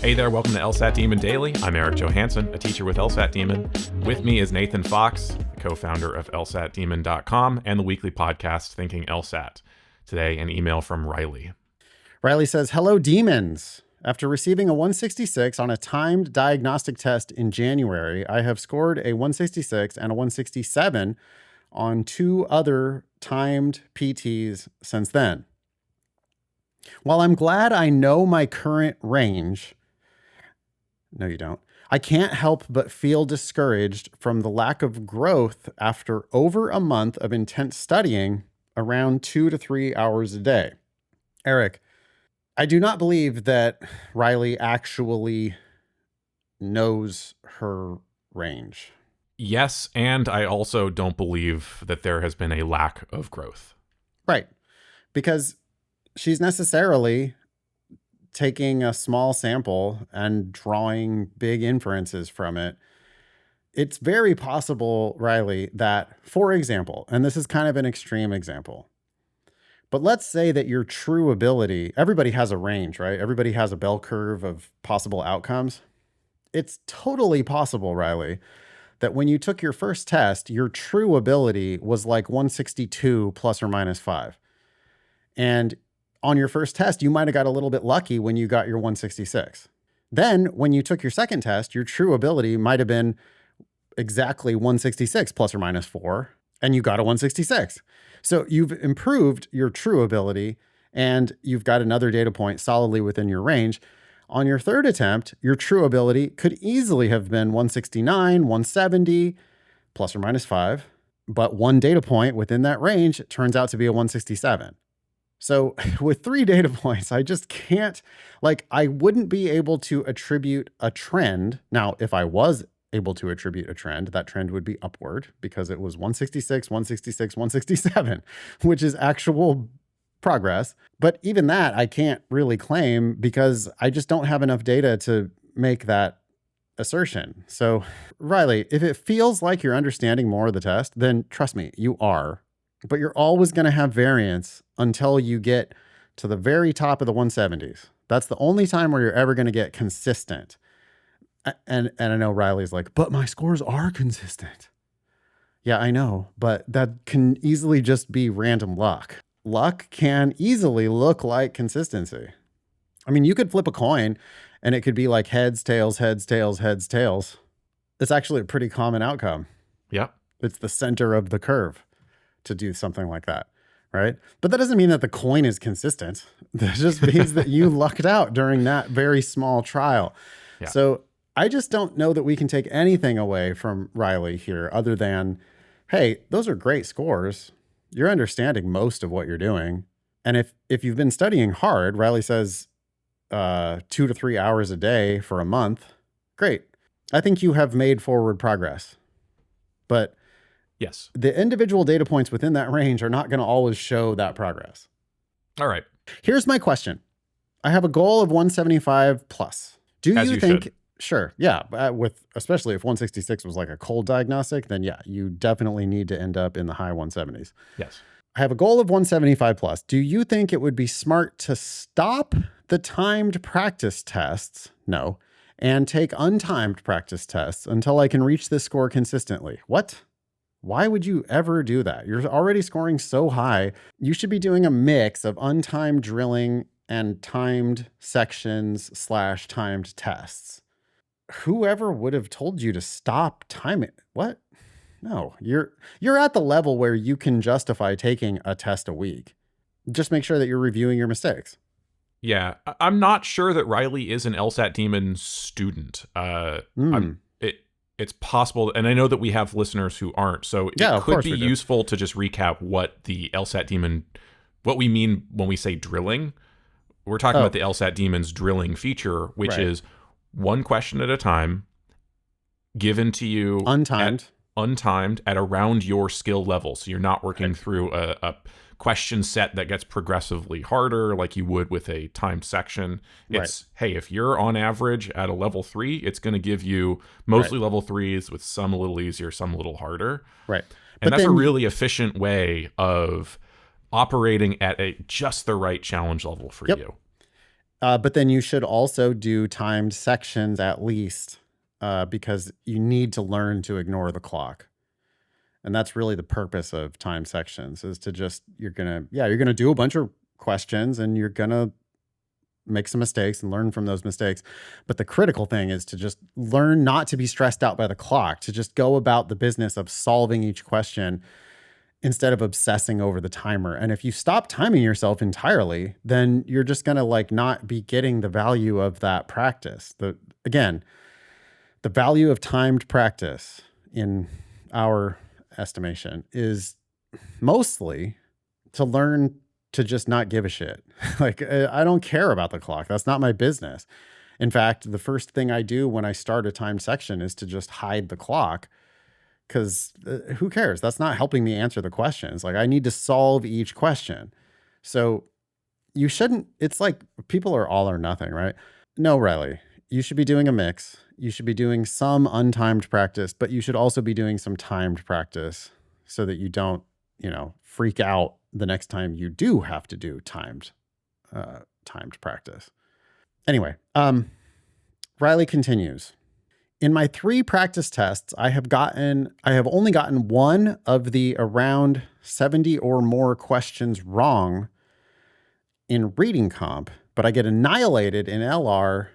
Hey there, welcome to LSAT Demon Daily. I'm Erik Johansson, a teacher with LSAT Demon. With me is Nathan Fox, the co-founder of LSATdemon.com and the weekly podcast Thinking LSAT. Today, an email from Riley. Riley says, "Hello, demons. After receiving a 166 on a timed diagnostic test in January, I have scored a 166 and a 167 on two other timed PTs since then. While I'm glad I know my current range," no, you don't, "I can't help but feel discouraged from the lack of growth after over a month of intense studying around 2 to 3 hours a day." Erik, I do not believe that Riley actually knows her range. Yes, and I also don't believe that there has been a lack of growth. Right. Because she's necessarily taking a small sample and drawing big inferences from it. It's very possible, Riley, that, for example, and this is kind of an extreme example, but let's say that your true ability, everybody has a range, right? Everybody has a bell curve of possible outcomes. It's totally possible, Riley, that when you took your first test, your true ability was like 162 plus or minus 5. And on your first test, you might have got a little bit lucky when you got your 166. Then when you took your second test, your true ability might have been exactly 166 plus or minus 4, and you got a 166. So you've improved your true ability, and you've got another data point solidly within your range. On your third attempt, your true ability could easily have been 169, 170, plus or minus 5, but one data point within that range turns out to be a 167. So with 3 data points, I just can't, I wouldn't be able to attribute a trend. Now, if I was able to attribute a trend, that trend would be upward because it was 166, 166, 167, which is actual progress. But even that, I can't really claim because I just don't have enough data to make that assertion. So, Riley, if it feels like you're understanding more of the test, then trust me, you are. But you're always going to have variance until you get to the very top of the 170s. That's the only time where you're ever going to get consistent. And I know Riley's like, but my scores are consistent. Yeah, I know, but that can easily just be random luck. Luck can easily look like consistency. I mean, you could flip a coin and it could be like heads, tails, heads, tails, heads, tails. It's actually a pretty common outcome. Yep. It's the center of the curve to do something like that, right? But that doesn't mean that the coin is consistent. That just means that you lucked out during that very small trial. Yeah. So I just don't know that we can take anything away from Riley here other than, hey, those are great scores. You're understanding most of what you're doing. And if you've been studying hard, Riley says 2 to 3 hours a day for a month, great. I think you have made forward progress. But yes, the individual data points within that range are not going to always show that progress. All right. Here's my question. I have a goal of 175 plus. Do As you you think... should. Sure. Yeah. Especially if 166 was like a cold diagnostic, then yeah, you definitely need to end up in the high 170s. Yes. I have a goal of 175 plus. Do you think it would be smart to stop the timed practice tests? No. And take untimed practice tests until I can reach this score consistently? What? Why would you ever do that? You're already scoring so high. You should be doing a mix of untimed drilling and timed sections / timed tests. Whoever would have told you to stop timing? What? No, you're at the level where you can justify taking a test a week. Just make sure that you're reviewing your mistakes. Yeah, I'm not sure that Riley is an LSAT Demon student. It's possible, and I know that we have listeners who aren't, so it could be useful to just recap what the LSAT Demon, what we mean when we say drilling. We're talking about the LSAT Demon's drilling feature, which is one question at a time, given to you untimed at around your skill level. So you're not working through a question set that gets progressively harder like you would with a timed section. It's, hey, if you're on average at a level 3, it's going to give you mostly level 3s with some a little easier, some a little harder. Right. And that's a really efficient way of operating at just the right challenge level for you. But then you should also do timed sections at least, because you need to learn to ignore the clock. And that's really the purpose of timed sections, is to just, you're going to do a bunch of questions and you're going to make some mistakes and learn from those mistakes. But the critical thing is to just learn not to be stressed out by the clock, to just go about the business of solving each question instead of obsessing over the timer. And if you stop timing yourself entirely, then you're just going to like not be getting the value of that practice. The value of timed practice in our estimation is mostly to learn to just not give a shit. Like, I don't care about the clock. That's not my business. In fact, the first thing I do when I start a timed section is to just hide the clock, because who cares? That's not helping me answer the questions. Like, I need to solve each question. So you shouldn't, it's like people are all or nothing, right? No, Riley, you should be doing a mix. You should be doing some untimed practice, but you should also be doing some timed practice so that you don't, freak out the next time you do have to do timed practice. Anyway, Riley continues. In my 3 practice tests, I have only gotten one of the around 70 or more questions wrong in reading comp, but I get annihilated in LR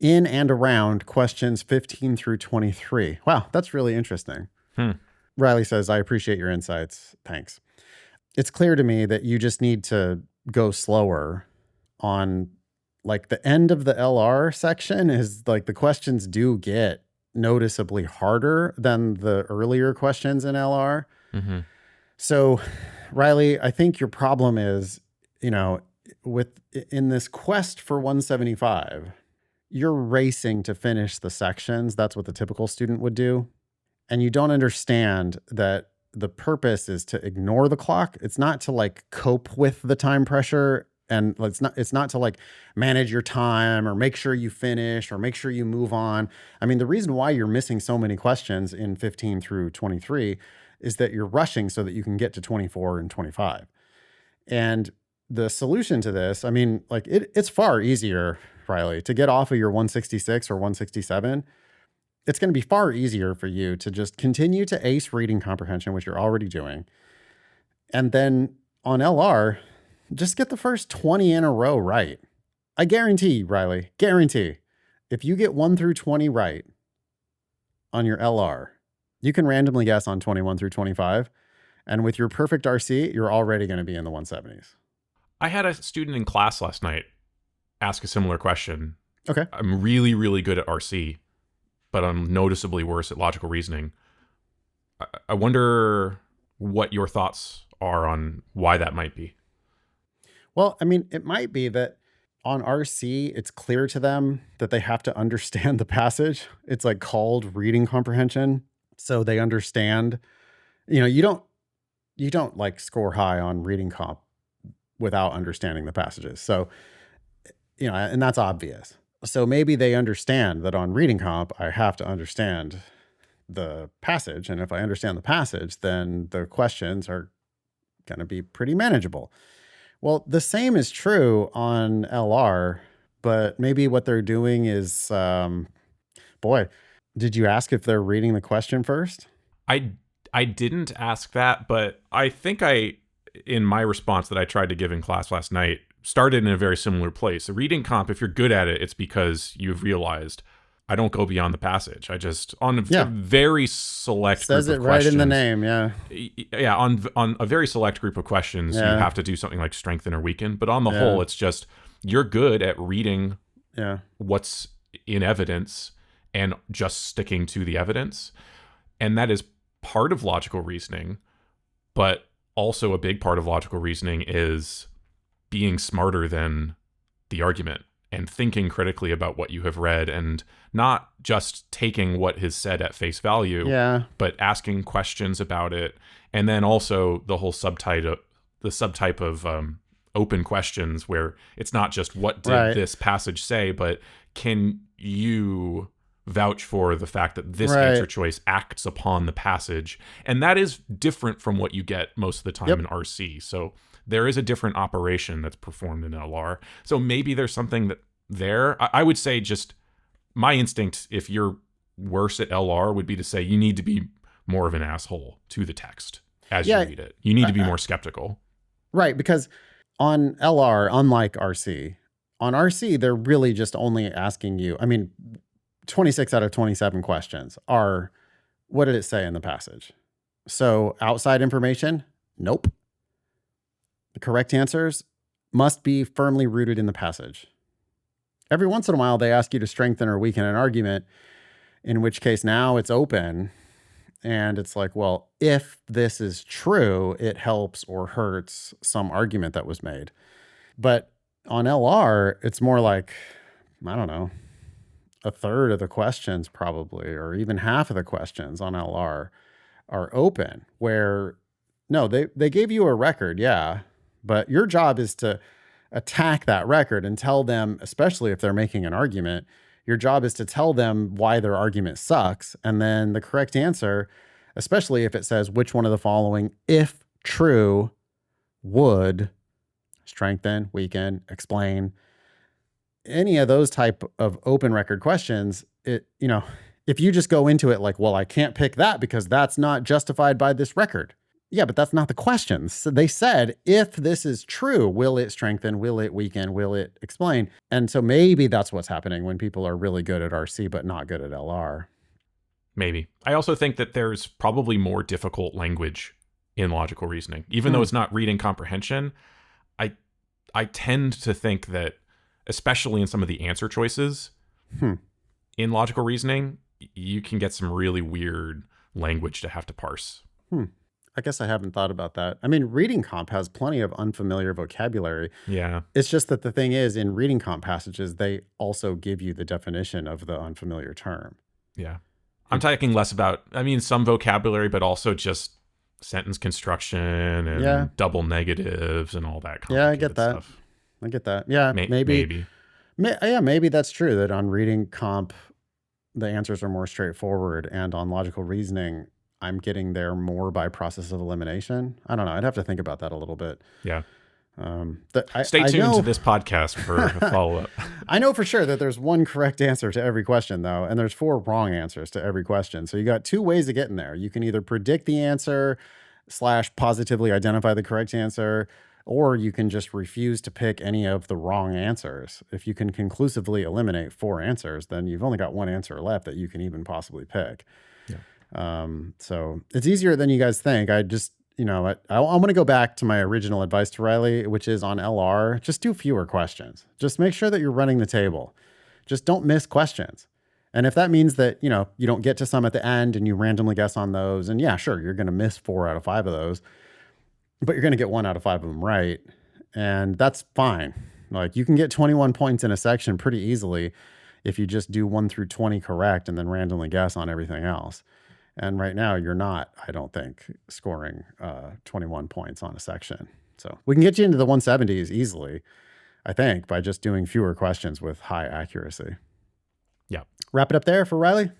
in and around questions 15 through 23. Wow, that's really interesting. Riley says, I appreciate your insights. Thanks. It's clear to me that you just need to go slower on, like, the end of the LR section is like the questions do get noticeably harder than the earlier questions in LR. Mm-hmm. So, Riley, I think your problem is, in this quest for 175, you're racing to finish the sections. That's what the typical student would do. And you don't understand that the purpose is to ignore the clock. It's not to like cope with the time pressure. And it's not to like manage your time or make sure you finish or make sure you move on. I mean, the reason why you're missing so many questions in 15 through 23 is that you're rushing so that you can get to 24 and 25. And the solution to this, I mean, like it's far easier, Riley, to get off of your 166 or 167. It's going to be far easier for you to just continue to ace reading comprehension, which you're already doing. And then on LR, just get the first 20 in a row right. I guarantee, Riley, if you get 1 through 20 right on your LR, you can randomly guess on 21 through 25. And with your perfect RC, you're already going to be in the 170s. I had a student in class last night ask a similar question. Okay. I'm really, really good at RC, but I'm noticeably worse at logical reasoning. I wonder what your thoughts are on why that might be. Well, I mean, it might be that on RC, it's clear to them that they have to understand the passage. It's like called reading comprehension. So they understand, you don't like score high on reading comp without understanding the passages. So, and that's obvious. So maybe they understand that on reading comp, I have to understand the passage. And if I understand the passage, then the questions are going to be pretty manageable. Well, the same is true on LR, but maybe what they're doing is, did you ask if they're reading the question first? I didn't ask that, but I think in my response that I tried to give in class last night, started in a very similar place. A reading comp, if you're good at it, it's because you've realized I don't go beyond the passage. I just, on a very select group of questions. Says it right in the name, yeah. Yeah, on a very select group of questions, you have to do something like strengthen or weaken. But on the whole, it's just, you're good at reading what's in evidence and just sticking to the evidence. And that is part of logical reasoning, but also a big part of logical reasoning is being smarter than the argument and thinking critically about what you have read and not just taking what is said at face value, but asking questions about it. And then also the whole subtype of open questions where it's not just what did this passage say, but can you vouch for the fact that this answer choice acts upon the passage? And that is different from what you get most of the time in RC. So there is a different operation that's performed in LR. So maybe there's something that there. I would say just my instinct, if you're worse at LR, would be to say you need to be more of an asshole to the text as you read it. You need to be more skeptical. Right, because on LR, unlike RC, on RC, they're really just only asking you, 26 out of 27 questions are, what did it say in the passage? So outside information, nope. The correct answers must be firmly rooted in the passage. Every once in a while, they ask you to strengthen or weaken an argument, in which case now it's open. And it's like, well, if this is true, it helps or hurts some argument that was made. But on LR, it's more like, I don't know, a third of the questions probably, or even half of the questions on LR are open, where, no, they gave you a record, yeah, but your job is to attack that record and tell them, especially if they're making an argument, your job is to tell them why their argument sucks. And then the correct answer, especially if it says which one of the following, if true, would strengthen, weaken, explain, any of those type of open record questions, if you just go into it like, well, I can't pick that because that's not justified by this record. Yeah, but that's not the questions. So they said, if this is true, will it strengthen? Will it weaken? Will it explain? And so maybe that's what's happening when people are really good at RC, but not good at LR. Maybe. I also think that there's probably more difficult language in logical reasoning. Even though it's not reading comprehension, I tend to think that, especially in some of the answer choices, in logical reasoning, you can get some really weird language to have to parse. I guess I haven't thought about that. Reading comp has plenty of unfamiliar vocabulary. Yeah. It's just that the thing is, in reading comp passages, they also give you the definition of the unfamiliar term. Yeah. I'm talking less about, some vocabulary, but also just sentence construction and double negatives and all that I get that. Stuff. I get that. Yeah, maybe. Maybe that's true, that on reading comp, the answers are more straightforward, and on logical reasoning, I'm getting there more by process of elimination. I don't know. I'd have to think about that a little bit. Yeah. Stay tuned to this podcast for a follow-up. I know for sure that there's one correct answer to every question, though, and there's 4 wrong answers to every question. So you got 2 ways of getting there. You can either predict the answer / positively identify the correct answer, or you can just refuse to pick any of the wrong answers. If you can conclusively eliminate 4 answers, then you've only got 1 answer left that you can even possibly pick. Yeah. So it's easier than you guys think. I just, I'm going to go back to my original advice to Riley, which is on LR, just do fewer questions. Just make sure that you're running the table. Just don't miss questions. And if that means that, you don't get to some at the end and you randomly guess on those, and yeah, sure, you're going to miss 4 out of 5 of those, but you're going to get 1 out of 5 of them right. And that's fine. Like, you can get 21 points in a section pretty easily if you just do 1 through 20 correct and then randomly guess on everything else. And right now you're not, I don't think, scoring 21 points on a section. So we can get you into the 170s easily, I think, by just doing fewer questions with high accuracy. Yeah. Wrap it up there for Riley?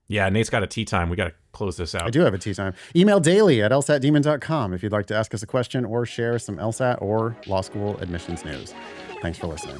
Yeah, Nate's got a tea time. We got to close this out. I do have a tea time. Email daily@lsatdemon.com if you'd like to ask us a question or share some LSAT or law school admissions news. Thanks for listening.